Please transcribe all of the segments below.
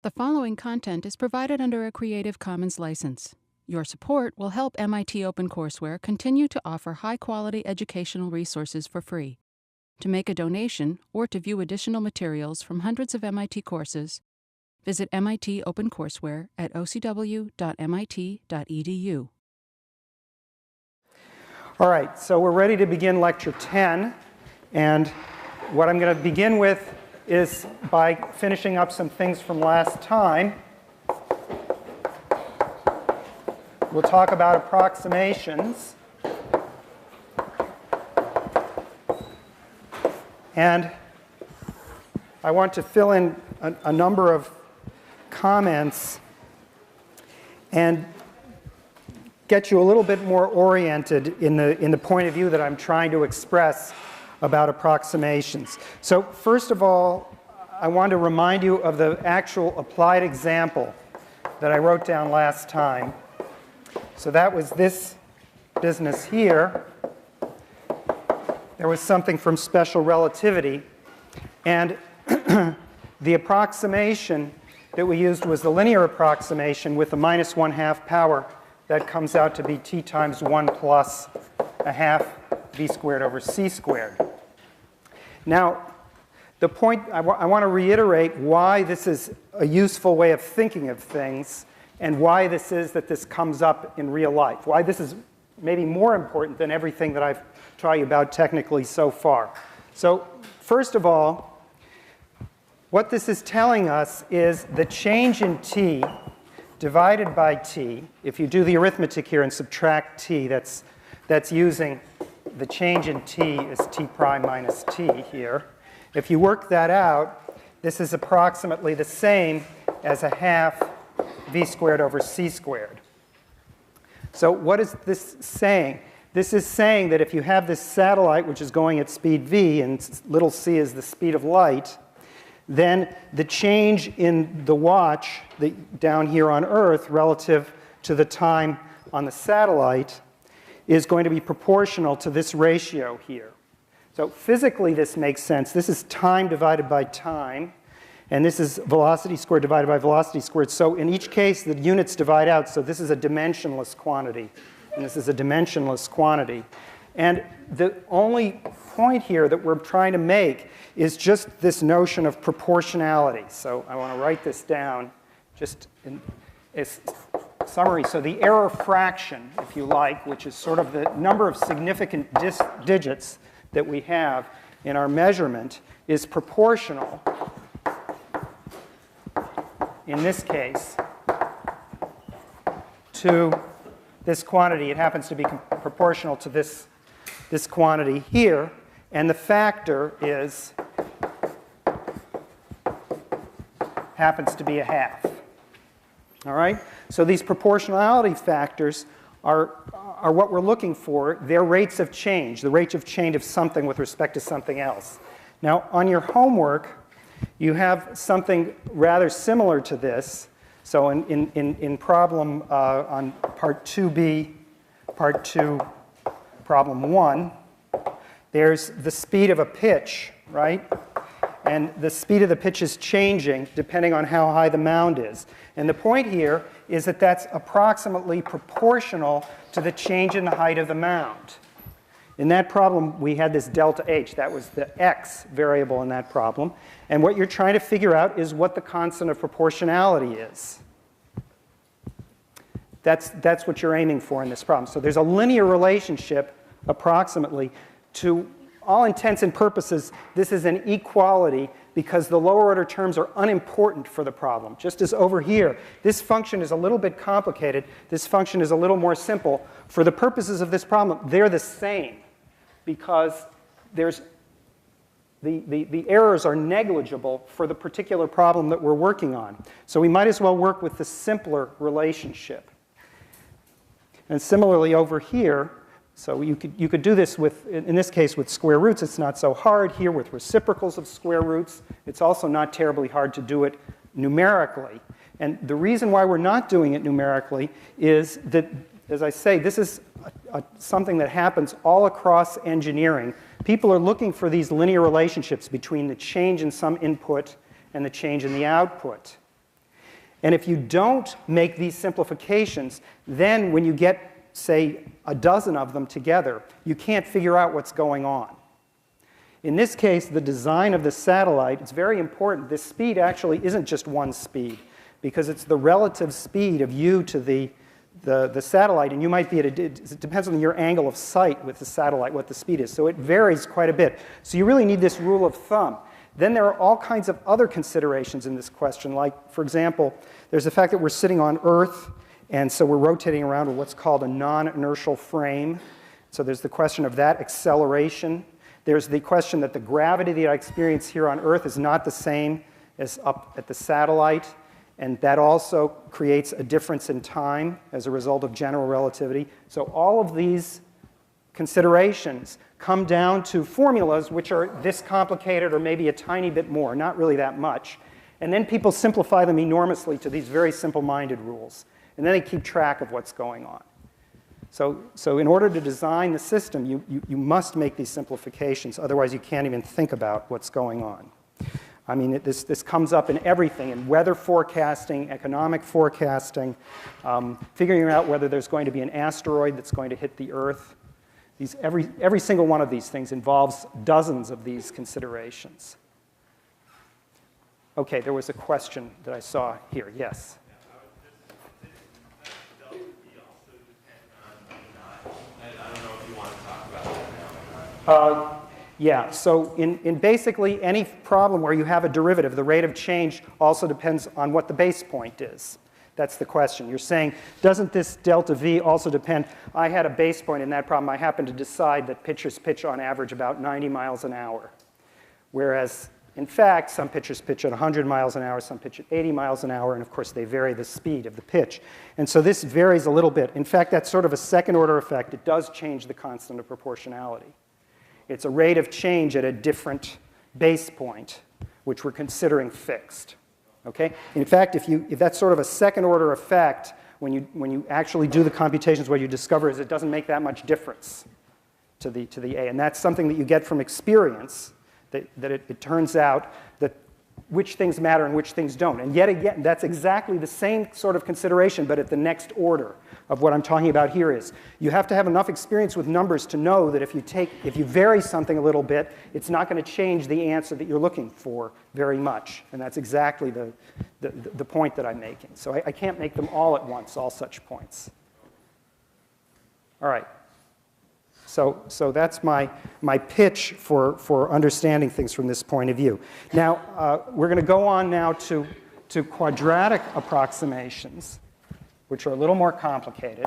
The following content is provided under a Creative Commons license. Your support will help MIT OpenCourseware continue to offer high-quality educational resources for free. To make a donation or to view additional materials from hundreds of MIT courses, visit MIT OpenCourseware at ocw.mit.edu. All right, so we're ready to begin Lecture 10. And what I'm going to begin with is by finishing up some things from last time. We'll talk about approximations. And I want to fill in a number of comments and get you a little bit more oriented in the point of view that I'm trying to express about approximations. So first of all, I want to remind you of the actual applied example that I wrote down last time. So that was this business here. There was something from special relativity. And the approximation that we used was the linear approximation with the minus 1/2 power. That comes out to be t times 1 plus a half v squared over c squared. Now, the point, I want to reiterate why this is a useful way of thinking of things and why this is that this comes up in real life, why this is maybe more important than everything that I've taught you about technically so far. So first of all, what this is telling us is the change in t divided by t. If you do the arithmetic here and subtract t, that's using the change in t is t prime minus t here. If you work that out, this is approximately the same as a half v squared over c squared. So what is this saying? This is saying that if you have this satellite which is going at speed v, and little c is the speed of light, then the change in the watch down here on Earth relative to the time on the satellite is going to be proportional to this ratio here. So physically this makes sense. This is time divided by time, and this is velocity squared divided by velocity squared. So in each case the units divide out, so this is a dimensionless quantity, and this is a dimensionless quantity. And the only point here that we're trying to make is just this notion of proportionality. So I want to write this down just in as summary. So the error fraction, if you like, which is sort of the number of significant digits that we have in our measurement, is proportional, in this case, to this quantity. It happens to be proportional to this quantity here, and the factor happens to be a half. All right? So these proportionality factors are what we're looking for. They're rates of change, the rate of change of something with respect to something else. Now, on your homework, you have something rather similar to this. So in problem on part 2b, part 2, problem 1, there's the speed of a pitch, right? And the speed of the pitch is changing depending on how high the mound is. And the point here is that that's approximately proportional to the change in the height of the mound. In that problem, we had this delta h. That was the x variable in that problem. And what you're trying to figure out is what the constant of proportionality is. That's what you're aiming for in this problem. So there's a linear relationship, approximately, to all intents and purposes. This is an equality because the lower order terms are unimportant for the problem. Just as over here, this function is a little bit complicated. This function is a little more simple. For the purposes of this problem, they're the same because there's the errors are negligible for the particular problem that we're working on. So we might as well work with the simpler relationship. And similarly over here, so you could do this with, in this case, with square roots. It's not so hard. Here with reciprocals of square roots, it's also not terribly hard to do it numerically. And the reason why we're not doing it numerically is that, as I say, this is something that happens all across engineering. People are looking for these linear relationships between the change in some input and the change in the output. And if you don't make these simplifications, then when you get, say, a dozen of them together, you can't figure out what's going on. In this case, the design of the satellite, it's very important. This speed actually isn't just one speed, because it's the relative speed of you to the satellite, and you might be at it depends on your angle of sight with the satellite, what the speed is. So it varies quite a bit. So you really need this rule of thumb. Then there are all kinds of other considerations in this question, like, for example, there's the fact that we're sitting on Earth, and so we're rotating around with what's called a non-inertial frame. So there's the question of that acceleration. There's the question that the gravity that I experience here on Earth is not the same as up at the satellite, and that also creates a difference in time as a result of general relativity. So all of these considerations come down to formulas which are this complicated or maybe a tiny bit more, not really that much. And then people simplify them enormously to these very simple-minded rules. And then they keep track of what's going on. So in order to design the system, you must make these simplifications. Otherwise, you can't even think about what's going on. I mean, this comes up in everything, in weather forecasting, economic forecasting, figuring out whether there's going to be an asteroid that's going to hit the Earth. Every single one of these things involves dozens of these considerations. OK, there was a question that I saw here. Yes? Yeah, so in basically any problem where you have a derivative, the rate of change also depends on what the base point is. That's the question. You're saying, doesn't this delta V also depend? I had a base point in that problem. I happened to decide that pitchers pitch on average about 90 miles an hour. Whereas, in fact, some pitchers pitch at 100 miles an hour, some pitch at 80 miles an hour, and of course they vary the speed of the pitch. And so this varies a little bit. In fact, that's sort of a second order effect. It does change the constant of proportionality. It's a rate of change at a different base point, which we're considering fixed. Okay? In fact, if that's sort of a second order effect, when you actually do the computations, what you discover is it doesn't make that much difference to the A. And that's something that you get from experience, that it turns out that which things matter and which things don't. And yet again, that's exactly the same sort of consideration, but at the next order of what I'm talking about here is you have to have enough experience with numbers to know that if you vary something a little bit, it's not going to change the answer that you're looking for very much. And that's exactly the point that I'm making. So I can't make them all at once, all such points. All right. So that's my pitch for understanding things from this point of view. Now, we're going to go on now to quadratic approximations, which are a little more complicated.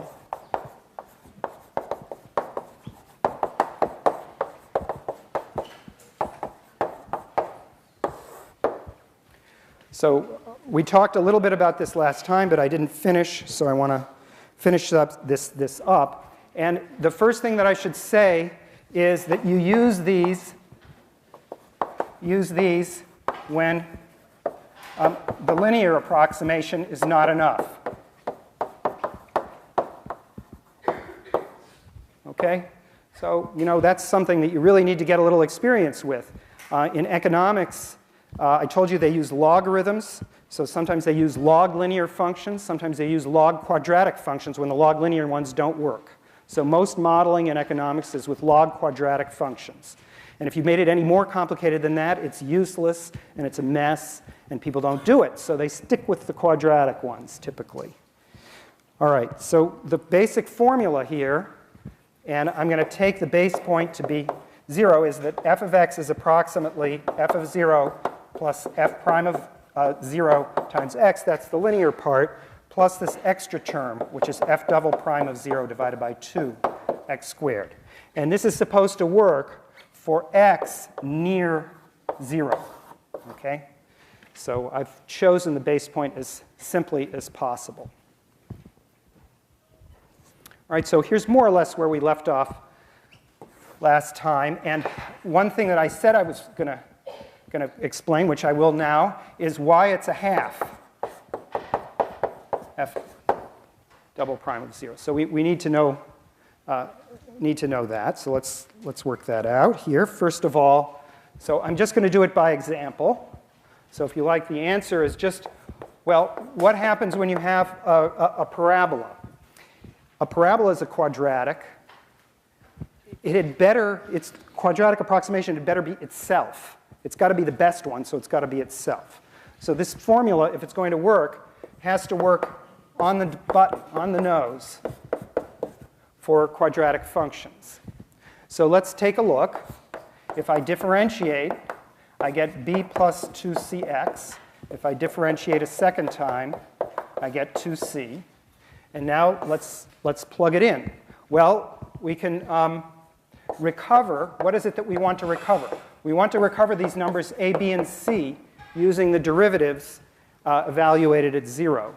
So we talked a little bit about this last time, but I didn't finish, so I want to finish up this up. And the first thing that I should say is that you use these when the linear approximation is not enough. Okay? So, that's something that you really need to get a little experience with. In economics, I told you they use logarithms. So sometimes they use log linear functions. Sometimes they use log quadratic functions when the log linear ones don't work. So most modeling in economics is with log quadratic functions. And if you made it any more complicated than that, it's useless, and it's a mess, and people don't do it. So they stick with the quadratic ones, typically. All right, so the basic formula here, and I'm going to take the base point to be 0, is that f of x is approximately f of 0 plus f prime of 0 times x. That's the linear part, plus this extra term, which is f double prime of 0 divided by 2x squared. And this is supposed to work for x near 0. Okay? So I've chosen the base point as simply as possible. All right, so here's more or less where we left off last time. And one thing that I said I was going to explain, which I will now, is why it's a half. F double prime of 0. So we need to know that. So let's work that out here. First of all, so I'm just going to do it by example. So if you like, the answer is just Well, what happens when you have a parabola? A parabola is a quadratic. Its quadratic approximation had better be itself. It's got to be the best one, so it's got to be itself. So this formula, if it's going to work, has to work on the nose for quadratic functions. So let's take a look. If I differentiate, I get b plus 2cx. If I differentiate a second time, I get 2c. And now let's plug it in. Well, we can recover. What is it that we want to recover? We want to recover these numbers a, b, and c using the derivatives evaluated at 0.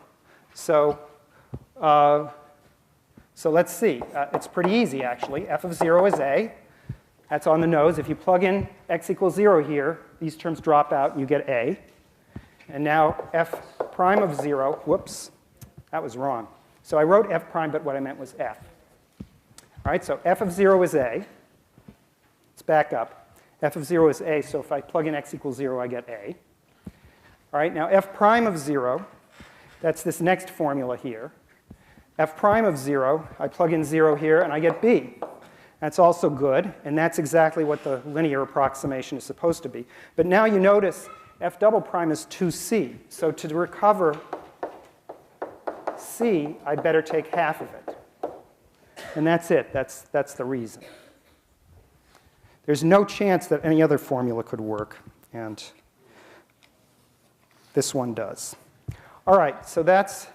So let's see. It's pretty easy, actually. F of 0 is a. That's on the nose. If you plug in x equals 0 here, these terms drop out, and you get a. And now f prime of 0, whoops, that was wrong. So I wrote f prime, but what I meant was f. All right, so f of 0 is a. Let's back up. F of 0 is a, so if I plug in x equals 0, I get a. All right, now f prime of 0, that's this next formula here. F prime of 0, I plug in 0 here, and I get b. That's also good, and that's exactly what the linear approximation is supposed to be. But now you notice f double prime is 2c. So to recover c, I'd better take half of it. And that's it. That's the reason. There's no chance that any other formula could work, and this one does. All right, so that's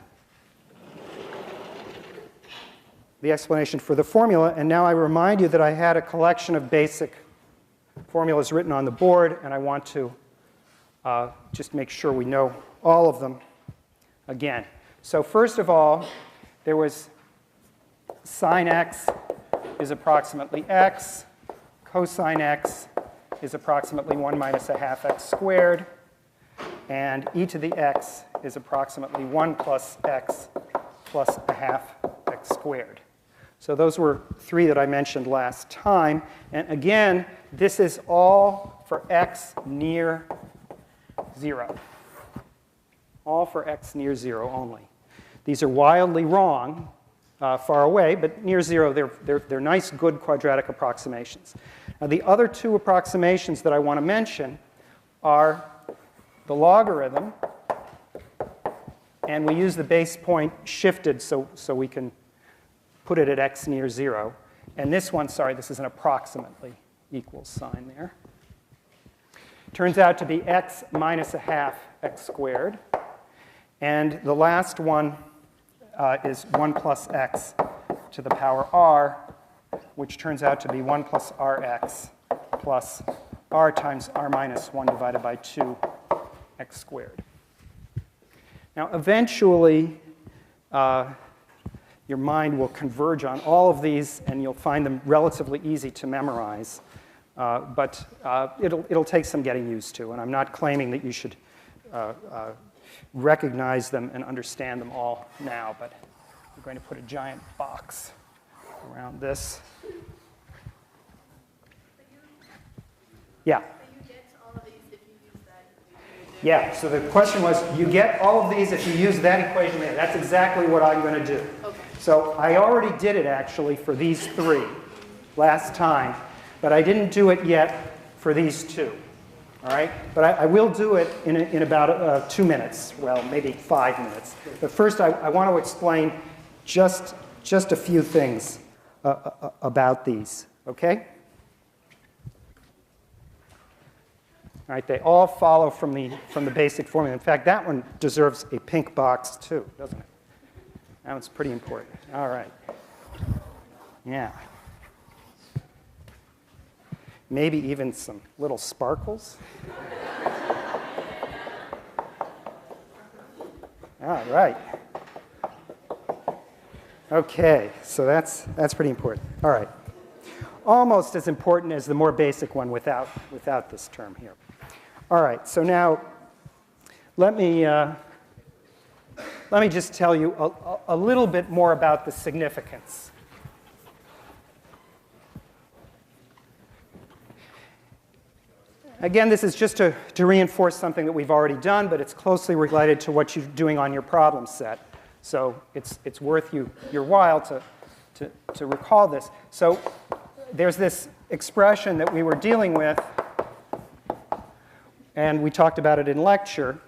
the explanation for the formula. And now I remind you that I had a collection of basic formulas written on the board, and I want to just make sure we know all of them again. So first of all, there was sine x is approximately x. Cosine x is approximately 1 minus a half x squared. And e to the x is approximately 1 plus x plus a half x squared. So those were 3 that I mentioned last time. And again, this is all for x near 0. All for x near 0 only. These are wildly wrong far away, but near 0, they're nice, good quadratic approximations. Now, the other 2 approximations that I want to mention are the logarithm, and we use the base point shifted so we can put it at x near 0. And this one, sorry, this is an approximately equals sign there. Turns out to be x minus a half x squared. And the last one is 1 plus x to the power r, which turns out to be 1 plus rx plus r times r minus 1 divided by 2 x squared. Now, eventually, your mind will converge on all of these, and you'll find them relatively easy to memorize. But it'll take some getting used to, and I'm not claiming that you should recognize them and understand them all now, but I'm going to put a giant box around this. Yeah? Yeah, so the question was, you get all of these if you use that equation there. That's exactly what I'm going to do. Okay. So I already did it, actually, for these 3 last time, but I didn't do it yet for these 2. All right? But I will do it in about 2 minutes, well, maybe 5 minutes. But first, I want to explain just a few things about these, okay? All right, they all follow from the basic formula. In fact, that one deserves a pink box too, doesn't it? That one's pretty important. All right. Yeah. Maybe even some little sparkles. All right. Okay, so that's pretty important. All right. Almost as important as the more basic one without this term here. All right, so now let me just tell you a little bit more about the significance. Again, this is just to reinforce something that we've already done, but it's closely related to what you're doing on your problem set. So it's worth your while to recall this. So there's this expression that we were dealing with, and we talked about it in lecture,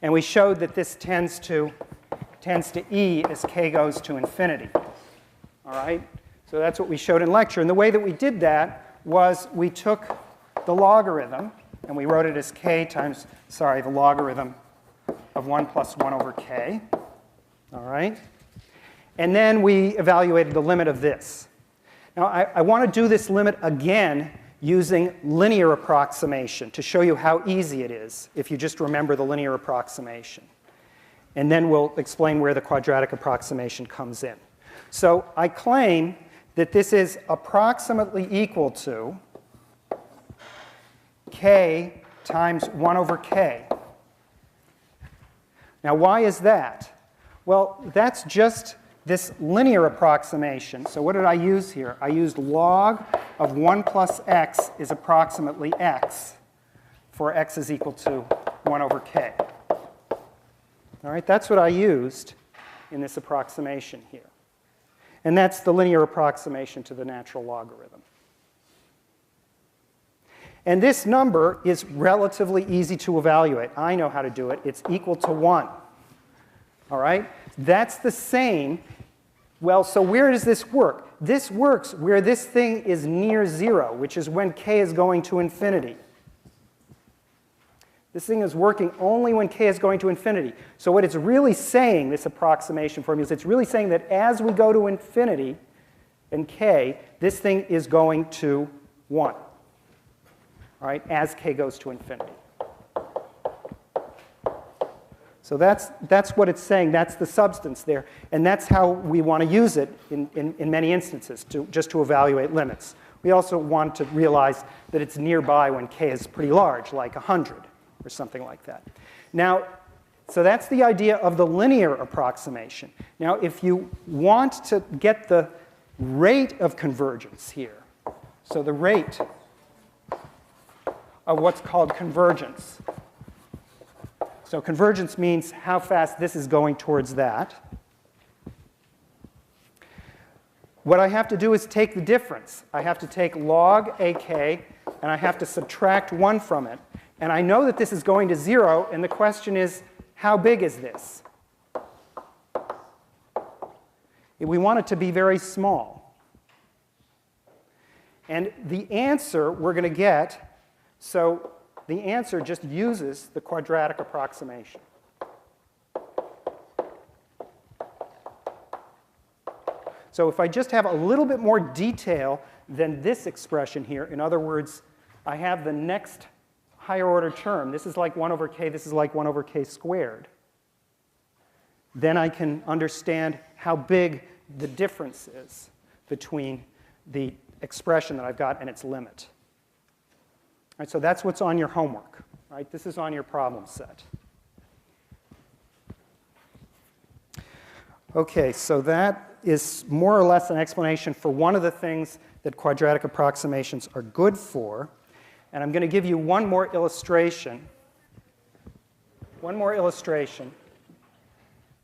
and we showed that this tends to e as k goes to infinity. All right? So that's what we showed in lecture. And the way that we did that was we took the logarithm, and we wrote it as k times, the logarithm of 1 plus 1 over k. All right? And then we evaluated the limit of this. Now, I want to do this limit again using linear approximation to show you how easy it is if you just remember the linear approximation. And then we'll explain where the quadratic approximation comes in. So I claim that this is approximately equal to k times 1 over k. Now, why is that? Well, that's just this linear approximation. So what did I use here? I used log of 1 plus x is approximately x for x is equal to 1 over k. All right, that's what I used in this approximation here. And that's the linear approximation to the natural logarithm. And this number is relatively easy to evaluate. I know how to do it. It's equal to 1. All right? That's the same. Well, so where does this work? This works where this thing is near 0, which is when k is going to infinity. This thing is working only when k is going to infinity. So what it's really saying, this approximation formula, is it's really saying that as we go to infinity in k, this thing is going to 1. All right, as k goes to infinity. So that's what it's saying. That's the substance there. And that's how we want to use it in many instances, just to evaluate limits. We also want to realize that it's nearby when k is pretty large, like 100 or something like that. Now, so that's the idea of the linear approximation. Now, if you want to get the rate of convergence here, so the rate of what's called convergence. So convergence means how fast this is going towards that. What I have to do is take the difference. I have to take log ak, and I have to subtract 1 from it. And I know that this is going to 0, and the question is, how big is this? We want it to be very small. And the answer we're going to get, so the answer just uses the quadratic approximation. So if I just have a little bit more detail than this expression here, in other words, I have the next higher order term. This is like 1 over k. This is like 1 over k squared. Then I can understand how big the difference is between the expression that I've got and its limit. All right, so that's what's on your homework. Right? This is on your problem set. OK, so that is more or less an explanation for one of the things that quadratic approximations are good for. And I'm going to give you one more illustration. One more illustration.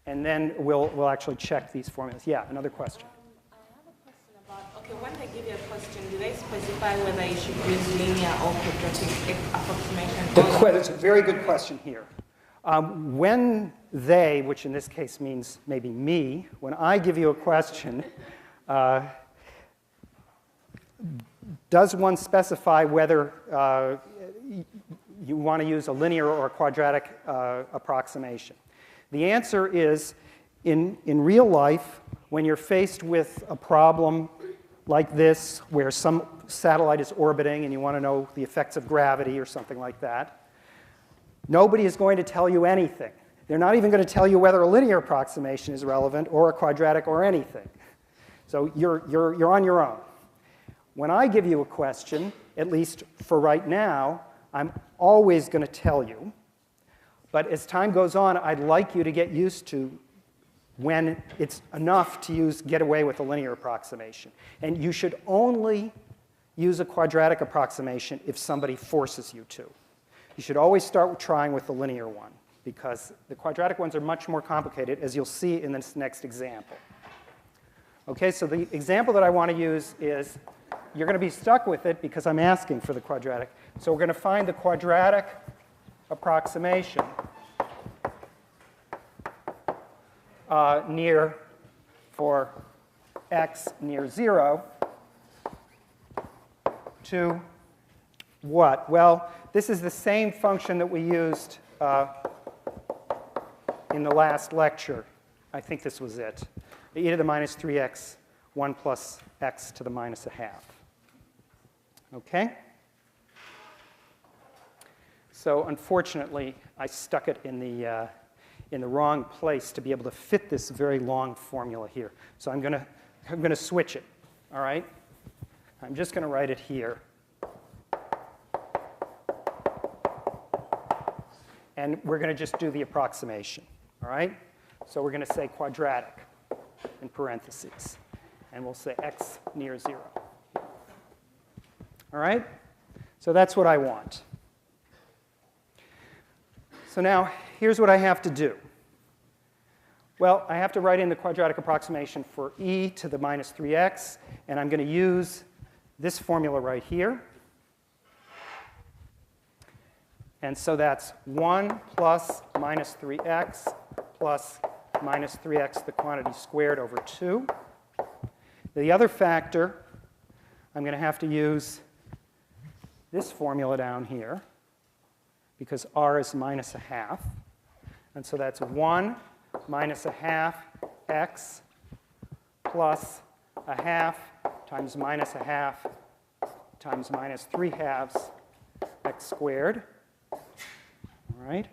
And then we'll actually check these formulas. Yeah, another question. I have a question about, OK, when they give you a question, do they specify whether you should use linear or quadratic approximation? That's a very good question here. When they, which in this case means maybe me, when I give you a question, does one specify whether you want to use a linear or a quadratic approximation? The answer is, in real life, when you're faced with a problem like this, where some satellite is orbiting and you want to know the effects of gravity or something like that, nobody is going to tell you anything. They're not even going to tell you whether a linear approximation is relevant or a quadratic or anything. So you're on your own. When I give you a question, at least for right now, I'm always going to tell you. But as time goes on, I'd like you to get used to when it's enough to get away with a linear approximation. And you should only use a quadratic approximation if somebody forces you to. You should always start trying with the linear one, because the quadratic ones are much more complicated, as you'll see in this next example. Okay, so the example that I want to use is, you're going to be stuck with it because I'm asking for the quadratic. So we're going to find the quadratic approximation near for x near 0 to what? Well, this is the same function that we used in the last lecture. I think this was it. E to the minus 3x, 1 plus x to the minus a half. Okay? So unfortunately, I stuck it in the wrong place to be able to fit this very long formula here. So I'm going to switch it. All right? I'm just going to write it here. And we're going to just do the approximation. All right? So we're going to say quadratic in parentheses. And we'll say x near 0. All right? So that's what I want. So now, here's what I have to do. Well, I have to write in the quadratic approximation for e to the minus 3x. And I'm going to use this formula right here. And so that's 1 plus minus 3x plus minus 3x, the quantity squared, over 2. The other factor, I'm going to have to use this formula down here, because r is minus a half. And so that's 1 minus a half x plus a half times minus a half times minus 3 halves x squared. All right?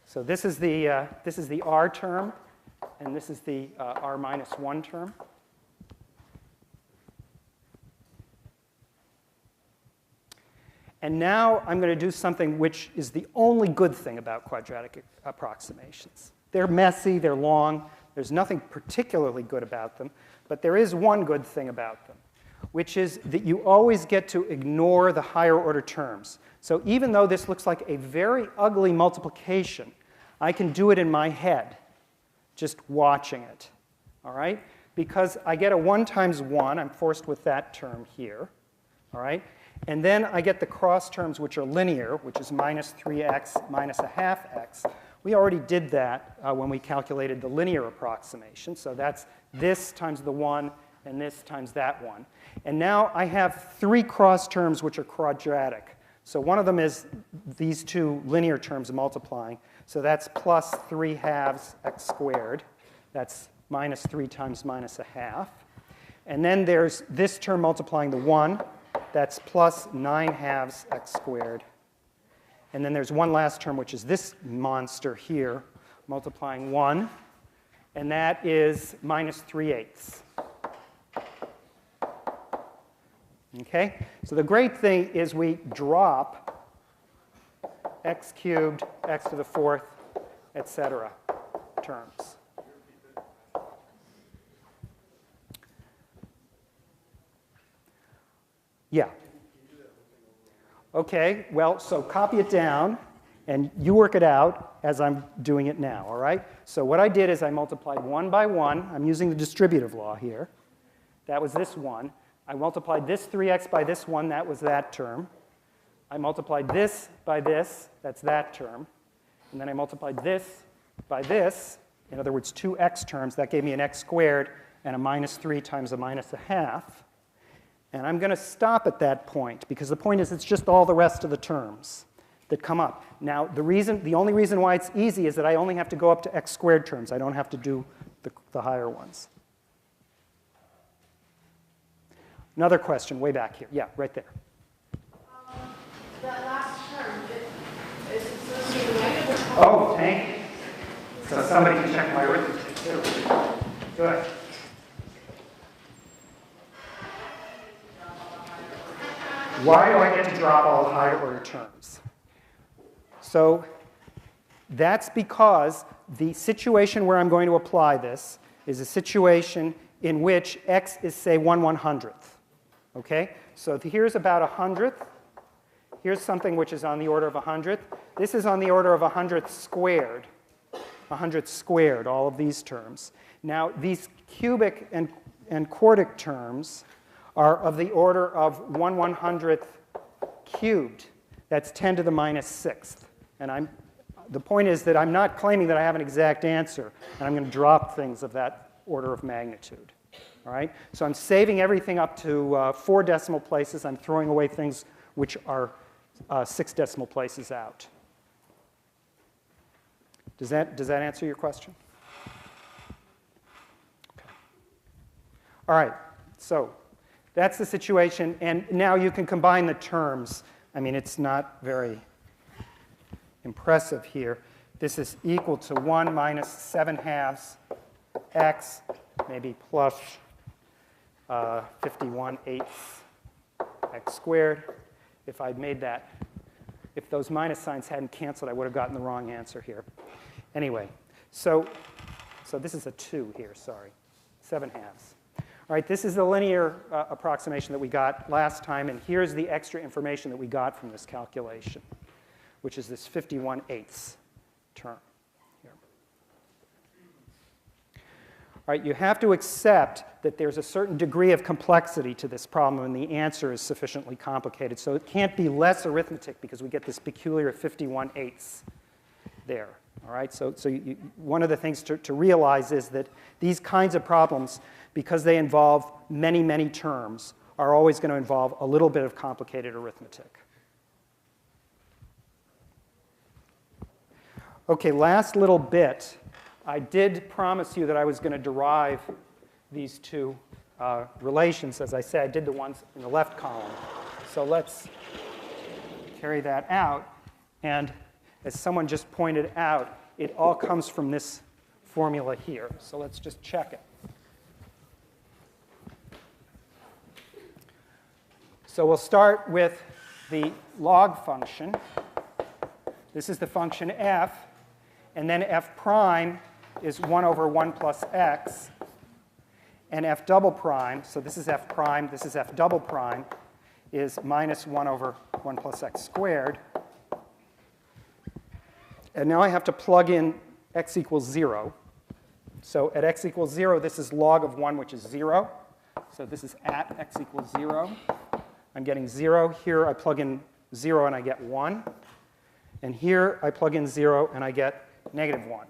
So this is the r term, and this is the r minus 1 term. And now I'm going to do something which is the only good thing about quadratic approximations. They're messy, they're long, there's nothing particularly good about them, but there is one good thing about them, which is that you always get to ignore the higher order terms. So even though this looks like a very ugly multiplication, I can do it in my head, just watching it, all right? Because I get a 1 times 1, I'm forced with that term here, all right? And then I get the cross terms, which are linear, which is minus 3x minus a half x. We already did that when we calculated the linear approximation. So that's this times the 1 and this times that 1. And now I have 3 cross terms which are quadratic. So one of them is these 2 linear terms multiplying. So that's plus 3 halves x squared. That's minus 3 times minus a half. And then there's this term multiplying the 1. That's plus 9 halves x squared. And then there's one last term, which is this monster here, multiplying 1. And that is minus 3/8. Okay? So the great thing is we drop x cubed, x to the 4th, etc. terms. Yeah. Okay, well, so copy it down, and you work it out as I'm doing it now, all right? So what I did is I multiplied 1 by 1. I'm using the distributive law here. That was this 1. I multiplied this 3x by this 1. That was that term. I multiplied this by this. That's that term. And then I multiplied this by this. In other words, 2 x terms. That gave me an x squared and a minus 3 times a minus a half. And I'm going to stop at that point, because the point is it's just all the rest of the terms that come up. Now, the only reason why it's easy is that I only have to go up to x squared terms. I don't have to do the higher ones. Another question way back here. Yeah, right there. That last term, is associated with... Oh, thank you. So somebody can check my arithmetic too. Good. Why do I get to drop all the higher order terms? So that's because the situation where I'm going to apply this is a situation in which x is, say, 1/100th. Okay? So here's about 100th. Here's something which is on the order of 100th. This is on the order of 100th squared. 100th squared, all of these terms. Now, these cubic and quartic terms are of the order of 1/100th cubed. That's 10 to the minus 6th. And the point is that I'm not claiming that I have an exact answer, and I'm going to drop things of that order of magnitude. All right? So I'm saving everything up to 4 decimal places. I'm throwing away things which are 6 decimal places out. Does that answer your question? Okay. All right. So that's the situation. And now you can combine the terms. I mean, it's not very impressive here. This is equal to 1 minus 7/2 x, maybe plus 51/8 x squared. If I'd made that, if those minus signs hadn't canceled, I would have gotten the wrong answer here. Anyway, so this is a 2 here, sorry, 7/2. All right, this is the linear approximation that we got last time, and here's the extra information that we got from this calculation, which is this 51/8 term here. All right, you have to accept that there's a certain degree of complexity to this problem, and the answer is sufficiently complicated. So it can't be less arithmetic because we get this peculiar 51/8 there. All right, so one of the things to realize is that these kinds of problems, because they involve many, many terms, are always going to involve a little bit of complicated arithmetic. Okay, last little bit. I did promise you that I was going to derive these two relations. As I said, I did the ones in the left column. So let's carry that out. And as someone just pointed out, it all comes from this formula here. So let's just check it. So we'll start with the log function. This is the function f. And then f prime is 1 over 1 plus x. And f double prime, so this is f prime, this is f double prime, is minus 1 over 1 plus x squared. And now I have to plug in x equals 0. So at x equals 0, this is log of 1, which is 0. So this is at x equals 0. I'm getting 0. Here I plug in 0 and I get 1. And here I plug in 0 and I get negative 1.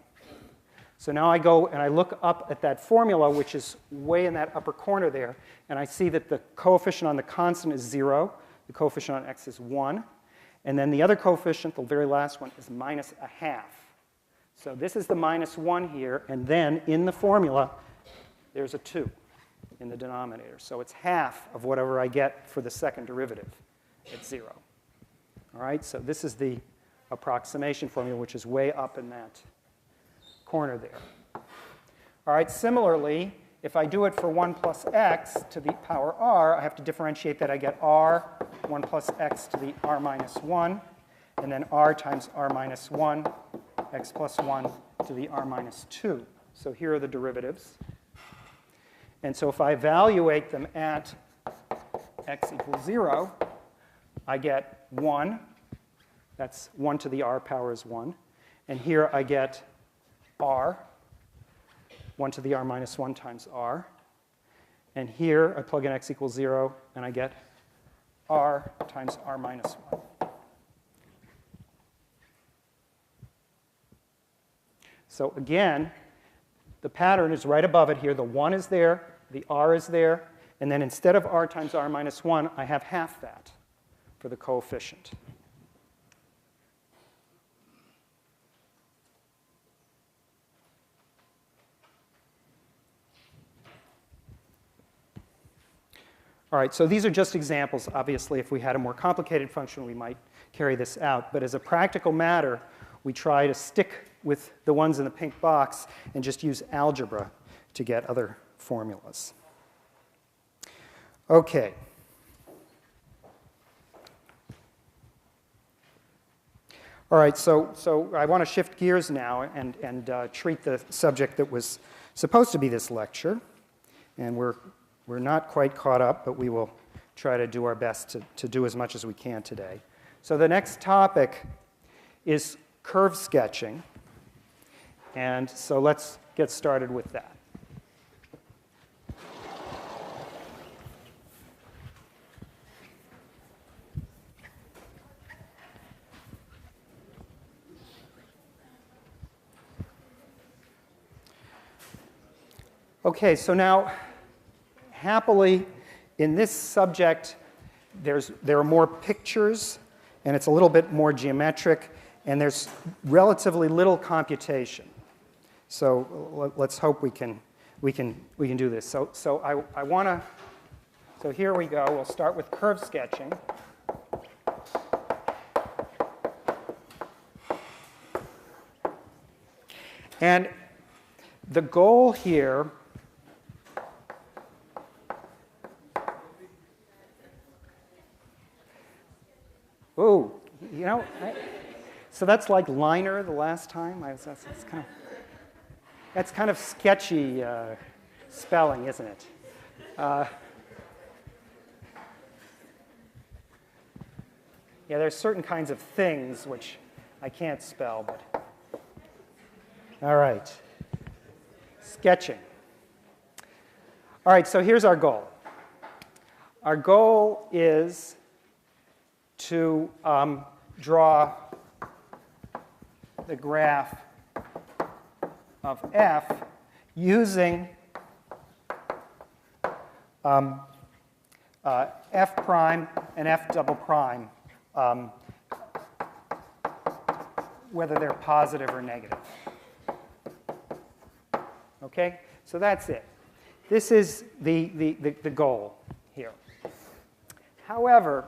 So now I go and I look up at that formula, which is way in that upper corner there, and I see that the coefficient on the constant is 0. The coefficient on x is 1. And then the other coefficient, the very last one, is minus 1/2. So this is the minus 1 here, and then in the formula, there's a 2 in the denominator. So it's half of whatever I get for the second derivative at 0. All right, so this is the approximation formula, which is way up in that corner there. All right, similarly, if I do it for 1 plus x to the power r, I have to differentiate that. I get r, 1 plus x to the r minus 1, and then r times r minus 1, x plus 1 to the r minus 2. So here are the derivatives. And so if I evaluate them at x equals 0, I get 1. That's 1 to the r power is 1. And here I get r, 1 to the r minus 1 times r. And here I plug in x equals 0, and I get r times r minus 1. So again, the pattern is right above it here. The 1 is there, the r is there, and then instead of r times r minus 1, I have half that for the coefficient. All right, so these are just examples. Obviously, if we had a more complicated function, we might carry this out. But as a practical matter, we try to stick with the ones in the pink box and just use algebra to get other formulas. Okay. All right, so I want to shift gears now and treat the subject that was supposed to be this lecture. And we're not quite caught up, but we will try to do our best to do as much as we can today. So the next topic is curve sketching. And so let's get started with that. Okay, so now, happily, in this subject, there are more pictures, and it's a little bit more geometric, and there's relatively little computation. So let's hope we can do this. So I want to. So here we go. We'll start with curve sketching. And the goal here ooh, you know, so that's like liner the last time. That's kind of sketchy spelling, isn't it? Yeah, there's certain kinds of things which I can't spell, but all right. Sketching. All right, so here's our goal. Our goal is to draw the graph of f using f prime and f double prime, whether they're positive or negative. Okay? So that's it. This is the goal here. However,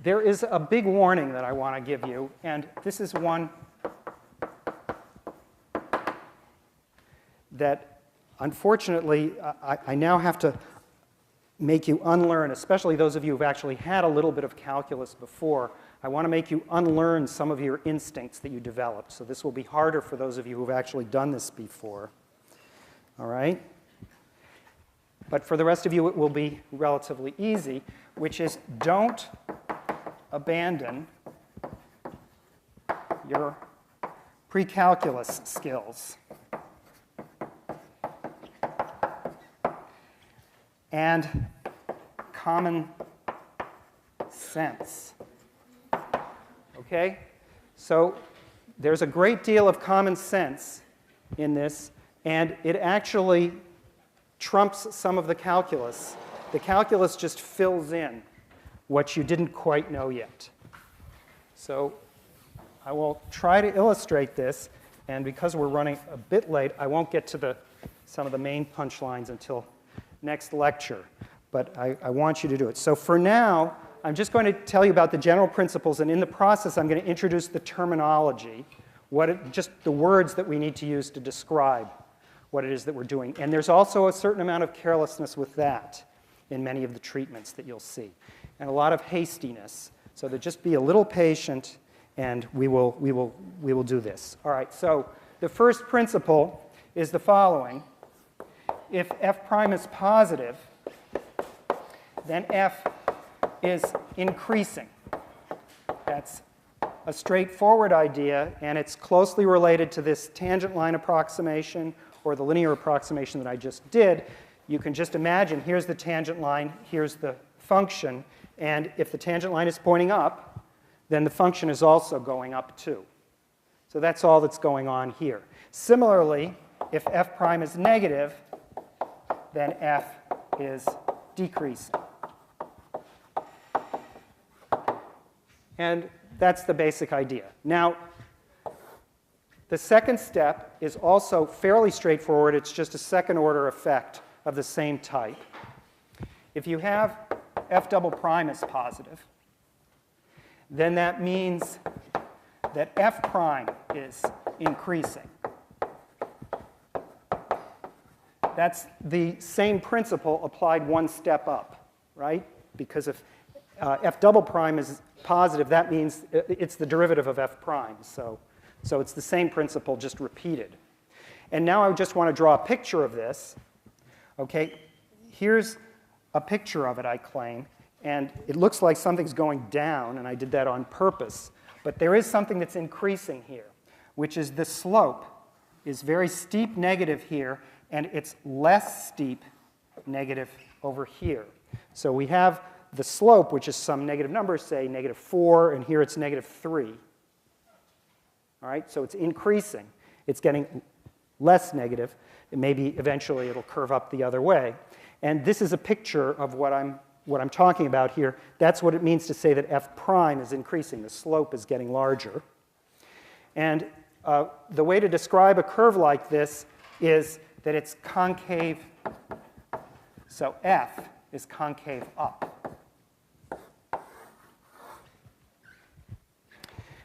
there is a big warning that I want to give you, and this is one that, unfortunately, I now have to make you unlearn, especially those of you who've actually had a little bit of calculus before. I want to make you unlearn some of your instincts that you developed. So this will be harder for those of you who've actually done this before. All right? But for the rest of you, it will be relatively easy, which is don't abandon your pre-calculus skills. And common sense. Okay? So there's a great deal of common sense in this, and it actually trumps some of the calculus. The calculus just fills in what you didn't quite know yet. So I will try to illustrate this, and because we're running a bit late, I won't get to some of the main punchlines until next lecture, but I want you to do it. So for now, I'm just going to tell you about the general principles, and in the process, I'm going to introduce the terminology, just the words that we need to use to describe what it is that we're doing. And there's also a certain amount of carelessness with that in many of the treatments that you'll see, and a lot of hastiness. So to just be a little patient, and we will do this. All right. So the first principle is the following: if f prime is positive, then f is increasing. That's a straightforward idea, and it's closely related to this tangent line approximation or the linear approximation that I just did. You can just imagine, here's the tangent line, here's the function, and if the tangent line is pointing up, then the function is also going up too. So that's all that's going on here. Similarly, if f prime is negative, then f is decreasing. And that's the basic idea. Now, the second step is also fairly straightforward. It's just a second-order effect of the same type. If you have f double prime is positive, then that means that f prime is increasing. That's the same principle applied one step up, right? Because if f double prime is positive, that means it's the derivative of f prime. So it's the same principle, just repeated. And now I just want to draw a picture of this. Okay, here's a picture of it, I claim, and it looks like something's going down, and I did that on purpose. But there is something that's increasing here, which is the slope is very steep negative here, and it's less steep negative over here. So we have the slope, which is some negative number, say -4, and here it's -3. All right, so it's increasing. It's getting less negative. And maybe eventually it'll curve up the other way. And this is a picture of what I'm talking about here. That's what it means to say that f prime is increasing. The slope is getting larger. And the way to describe a curve like this is that it's concave. So f is concave up.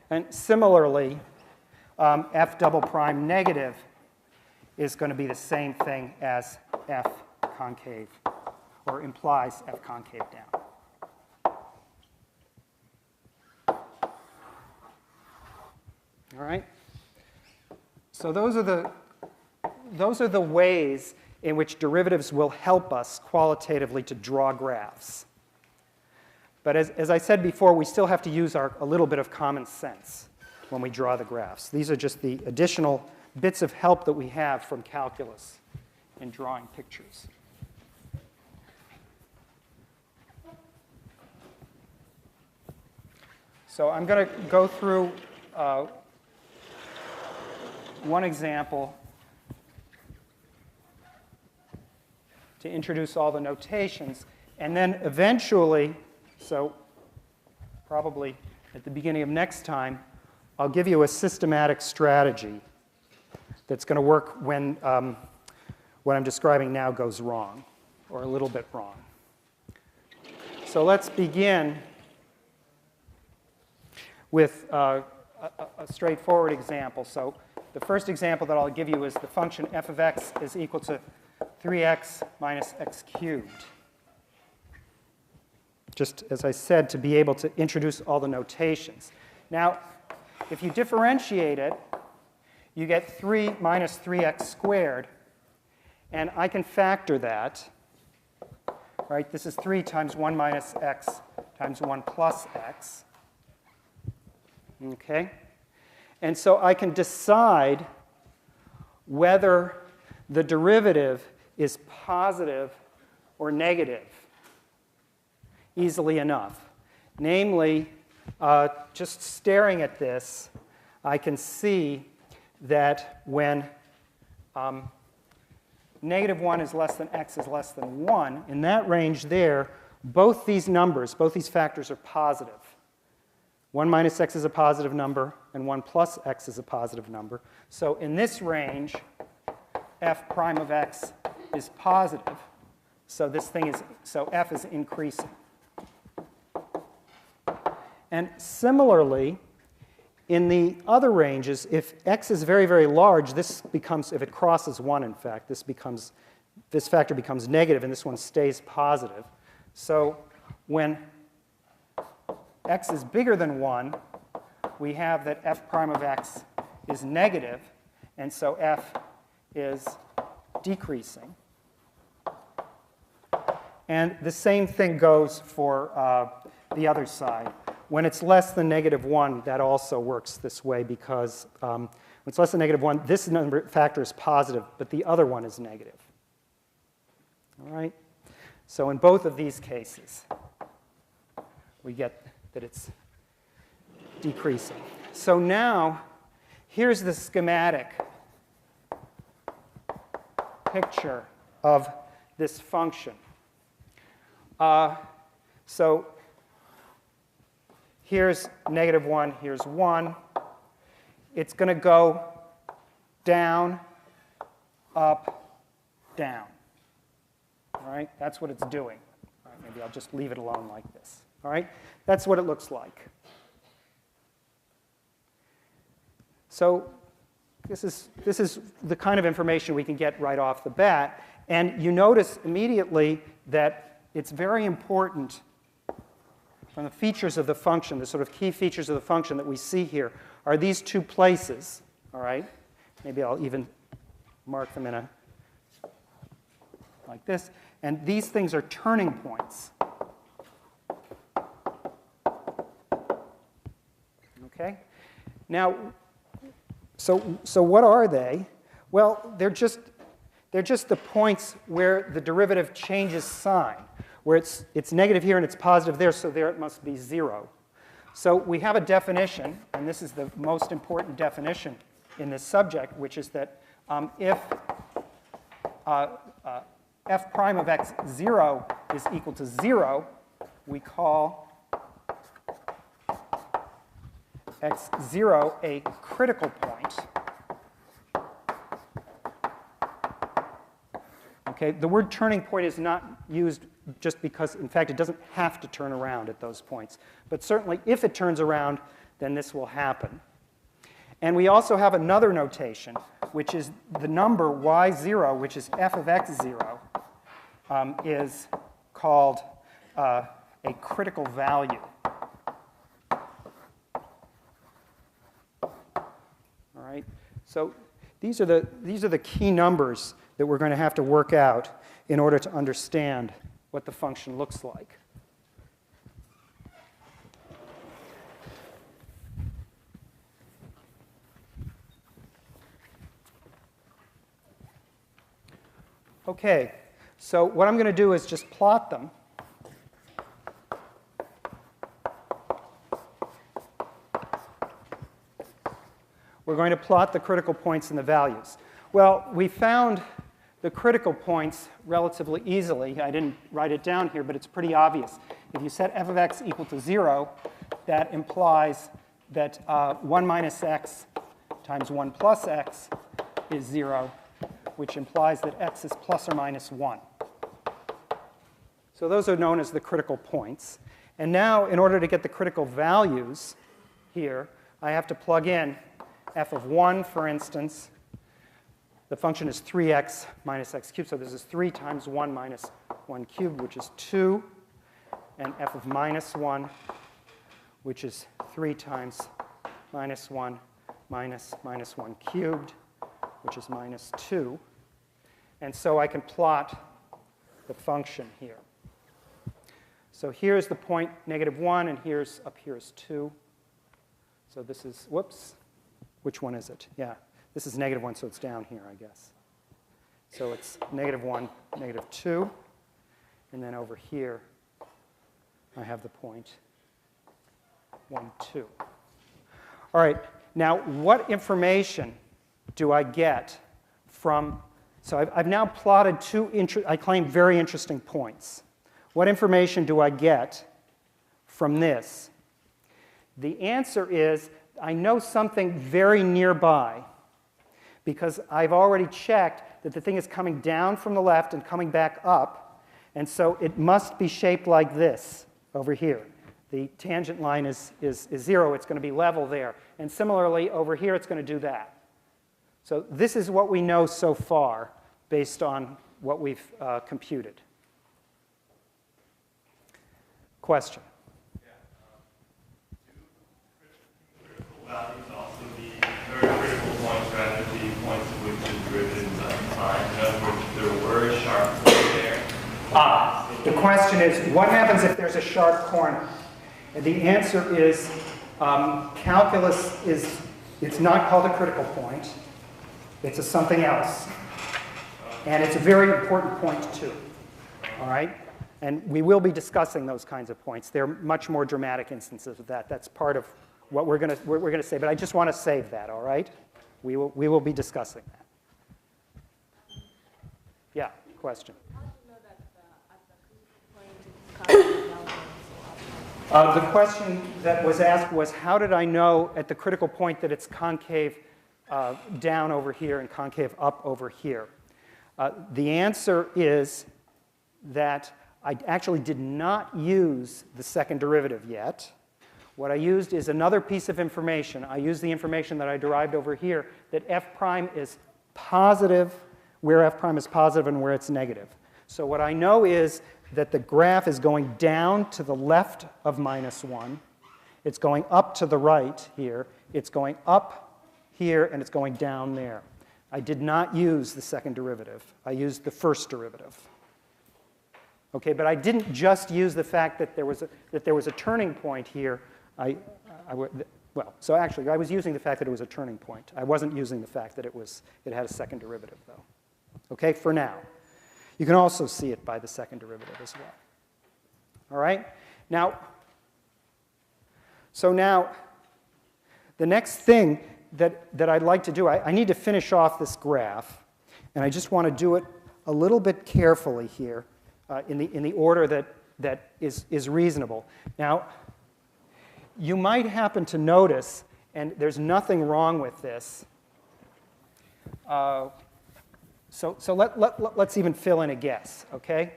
And similarly, f double prime negative is going to be the same thing as f concave, or implies f concave down. All right? So those are the ways in which derivatives will help us qualitatively to draw graphs. But as I said before, we still have to use a little bit of common sense when we draw the graphs. These are just the additional bits of help that we have from calculus in drawing pictures. So I'm going to go through one example to introduce all the notations, and then eventually, so probably at the beginning of next time, I'll give you a systematic strategy that's going to work when what I'm describing now goes wrong, or a little bit wrong. So let's begin with a straightforward example. So the first example that I'll give you is the function f of x is equal to 3x minus x cubed. Just as I said, to be able to introduce all the notations. Now, if you differentiate it, you get 3 minus 3x squared. And I can factor that. Right? This is 3 times 1 minus x times 1 plus x. Okay? And so I can decide whether the derivative is positive or negative easily enough. Namely, just staring at this, I can see that when -1 is less than x is less than 1, in that range there, both these numbers, both these factors are positive. 1 minus x is a positive number, and 1 plus x is a positive number. So in this range, f prime of x is positive. So so f is increasing. And similarly, in the other ranges, if x is very, very large, this becomes, if it crosses 1, in fact, this factor becomes negative, and this one stays positive. So when x is bigger than 1, we have that f prime of x is negative, and so f is decreasing. And the same thing goes for the other side. When it's less than -1, that also works this way, because when it's less than -1, this factor is positive, but the other one is negative. All right? So in both of these cases, we get that it's decreasing. So now, here's the schematic picture of this function. So here's -1, here's 1. It's going to go down, up, down. All right? That's what it's doing. All right, maybe I'll just leave it alone like this. All right? That's what it looks like. So this is the kind of information we can get right off the bat. And you notice immediately that it's very important from the features of the function, the sort of key features of the function that we see here, are these two places. All right? Maybe I'll even mark them in like this. And these things are turning points. Okay? Now, so what are they? Well, they're just the points where the derivative changes sign, where it's negative here and it's positive there, so there it must be 0. So we have a definition, and this is the most important definition in this subject, which is that if f prime of x0 is equal to 0, we call x0 a critical point. Okay, the word turning point is not used just because, in fact, it doesn't have to turn around at those points. But certainly, if it turns around, then this will happen. And we also have another notation, which is the number y0, which is f of x0, is called a critical value. All right. So these are the key numbers that we're going to have to work out in order to understand what the function looks like. Okay, so what I'm going to do is just plot them. We're going to plot the critical points and the values. Well, we found the critical points relatively easily. I didn't write it down here, but it's pretty obvious. If you set f of x equal to 0, that implies that 1 minus x times 1 plus x is 0, which implies that x is plus or minus 1. So those are known as the critical points. And now, in order to get the critical values here, I have to plug in f of 1, for instance. The function is 3x minus x cubed, so this is 3 times 1 minus 1 cubed, which is 2. And f of minus 1, which is 3 times minus 1 minus minus 1 cubed, which is minus 2. And so I can plot the function here. So here's the point -1, and up here is 2. So this is, whoops, which one is it? Yeah, this is -1, so it's down here, I guess. So it's -1, -2. And then over here, I have the point 1, 2. All right, now what information do I get from, so I've now plotted two, I claim, very interesting points. What information do I get from this? The answer is I know something very nearby because I've already checked that the thing is coming down from the left and coming back up. And so it must be shaped like this over here. The tangent line is 0. It's going to be level there. And similarly, over here, it's going to do that. So this is what we know so far based on what we've computed. Question? Yeah. Do critical values also be very critical points rather than the points at which the derivative is undefined? In other words, if there were a sharp point there. The question is, what happens if there's a sharp corner? And the answer is calculus it's not called a critical point. It's a something else. And it's a very important point, too. All right? And we will be discussing those kinds of points. They're much more dramatic instances of that. That's part of what we're going to say. But I just want to save that, all right? We will be discussing that. Yeah, question? How do you know that at the critical point it's concave? The question that was asked was, how did I know at the critical point that it's concave down over here and concave up over here? The answer is that I actually did not use the second derivative yet. What I used is another piece of information. I used the information that I derived over here, that f prime is positive where f prime is positive and where it's negative. So what I know is that the graph is going down to the left of -1. It's going up to the right here. It's going up here, and it's going down there. I did not use the second derivative. I used the first derivative. Okay, but I didn't just use the fact that there was a turning point here. Well, so actually, I was using the fact that it was a turning point. I wasn't using the fact that it had a second derivative, though. Okay, for now. You can also see it by the second derivative as well. All right? Now, so now, the next thing that I'd like to do, I need to finish off this graph, and I just want to do it a little bit carefully here in the order that is reasonable. Now, you might happen to notice, and there's nothing wrong with this, so let's even fill in a guess, okay?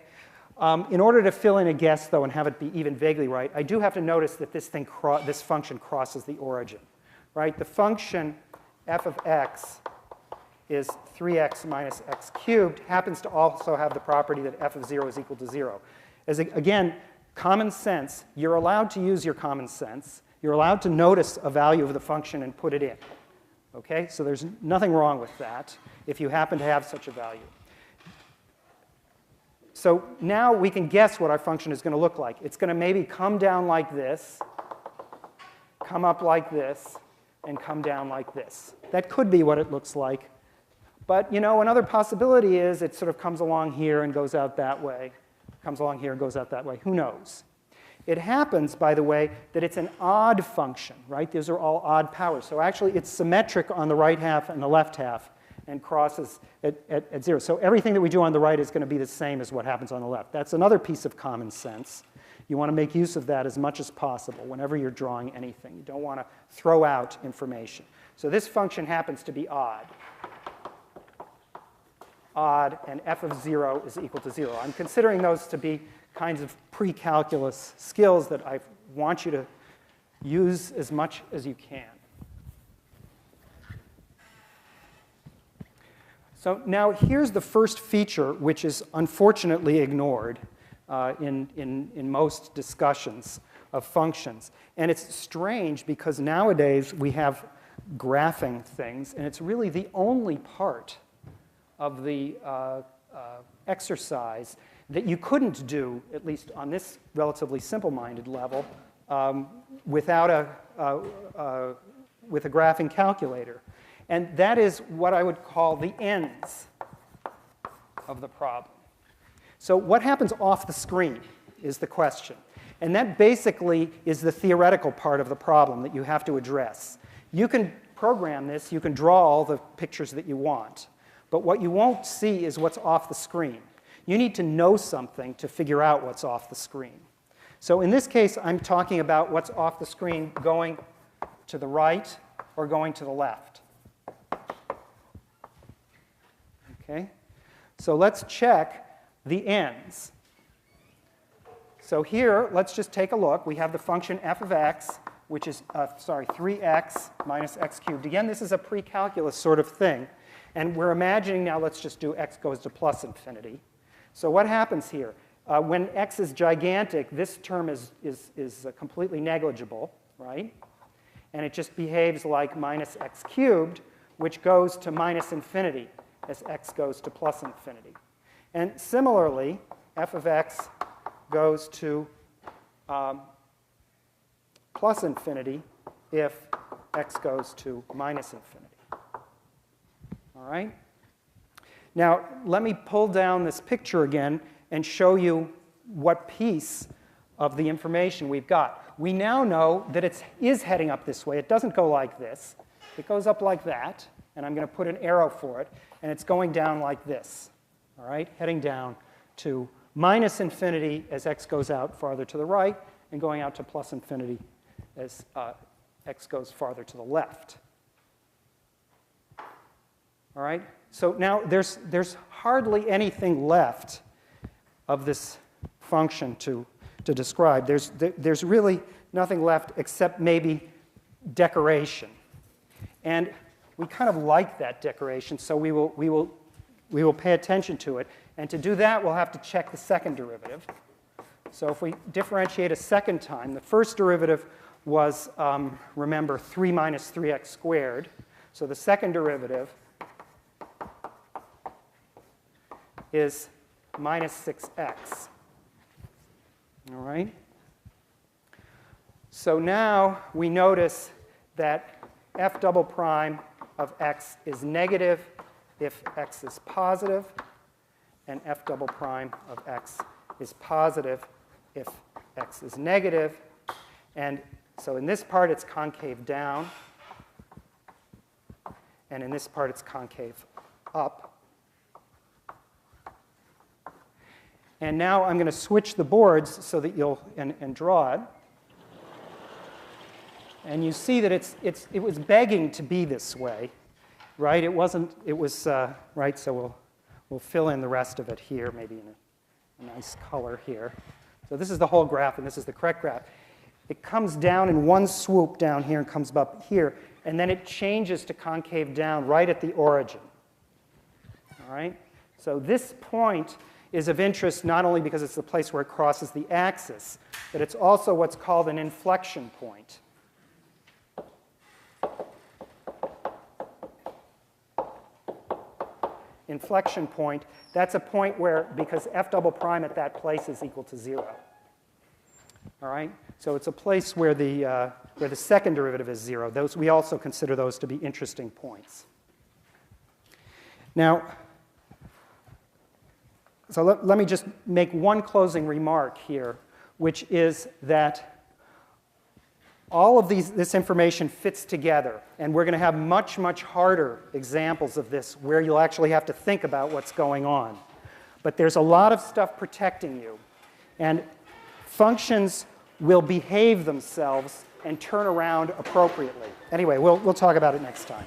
In order to fill in a guess, though, and have it be even vaguely right, I do have to notice that this function crosses the origin, right? The function f of x is 3x minus x cubed, happens to also have the property that f of 0 is equal to 0. Again, common sense, you're allowed to use your common sense. You're allowed to notice a value of the function and put it in. Okay? So there's nothing wrong with that if you happen to have such a value. So now we can guess what our function is going to look like. It's going to maybe come down like this, come up like this, and come down like this. That could be what it looks like. But you know, another possibility is it sort of comes along here and goes out that way. Comes along here and goes out that way. Who knows? It happens, by the way, that it's an odd function, right? These are all odd powers. So actually, it's symmetric on the right half and the left half and crosses at 0. So everything that we do on the right is going to be the same as what happens on the left. That's another piece of common sense. You want to make use of that as much as possible whenever you're drawing anything. You don't want to throw out information. So this function happens to be odd. Odd, and f of 0 is equal to 0. I'm considering those to be kinds of pre-calculus skills that I want you to use as much as you can. So now here's the first feature, which is unfortunately ignored in most discussions of functions. And it's strange because nowadays we have graphing things, and it's really the only part of the exercise that you couldn't do, at least on this relatively simple-minded level, without with a graphing calculator. And that is what I would call the ends of the problem. So what happens off the screen is the question. And that basically is the theoretical part of the problem that you have to address. You can program this. You can draw all the pictures that you want. But what you won't see is what's off the screen. You need to know something to figure out what's off the screen. So in this case, I'm talking about what's off the screen going to the right or going to the left. Okay? So let's check the ends. So here, let's just take a look. We have the function f of x, which is, 3x minus x cubed. Again, this is a pre-calculus sort of thing. And we're imagining now, let's just do x goes to plus infinity. So what happens here? When x is gigantic, this term is completely negligible, right? And it just behaves like minus x cubed, which goes to minus infinity as x goes to plus infinity. And similarly, f of x goes to plus infinity if x goes to minus infinity. All right? Now, let me pull down this picture again and show you what piece of the information we've got. We now know that it is heading up this way. It doesn't go like this. It goes up like that, and I'm going to put an arrow for it, and it's going down like this, all right? Heading down to minus infinity as x goes out farther to the right, and going out to plus infinity as x goes farther to the left. All right? So now there's hardly anything left of this function to describe. There's really nothing left except maybe decoration. And we kind of like that decoration, so we will pay attention to it. And to do that, we'll have to check the second derivative. So if we differentiate a second time, the first derivative was, remember, 3 minus 3x squared. So the second derivative is minus 6x. All right? So now we notice that f double prime of x is negative if x is positive, and f double prime of x is positive if x is negative. And so in this part, it's concave down. And in this part, it's concave up. And now I'm going to switch the boards so that you'll and draw it. And you see that it was begging to be this way, right? It wasn't. It was right. So we'll fill in the rest of it here, maybe in a nice color here. So this is the whole graph, and this is the correct graph. It comes down in one swoop down here and comes up here, and then it changes to concave down right at the origin. All right? So this point is of interest not only because it's the place where it crosses the axis, but it's also what's called an inflection point. Inflection point, that's a point where, because f double prime at that place is equal to 0. All right? So it's a place where the second derivative is 0. We also consider those to be interesting points. Now, so let me just make one closing remark here, which is that all of this information fits together, and we're going to have much, much harder examples of this where you'll actually have to think about what's going on. But there's a lot of stuff protecting you, and functions will behave themselves and turn around appropriately. Anyway, we'll talk about it next time.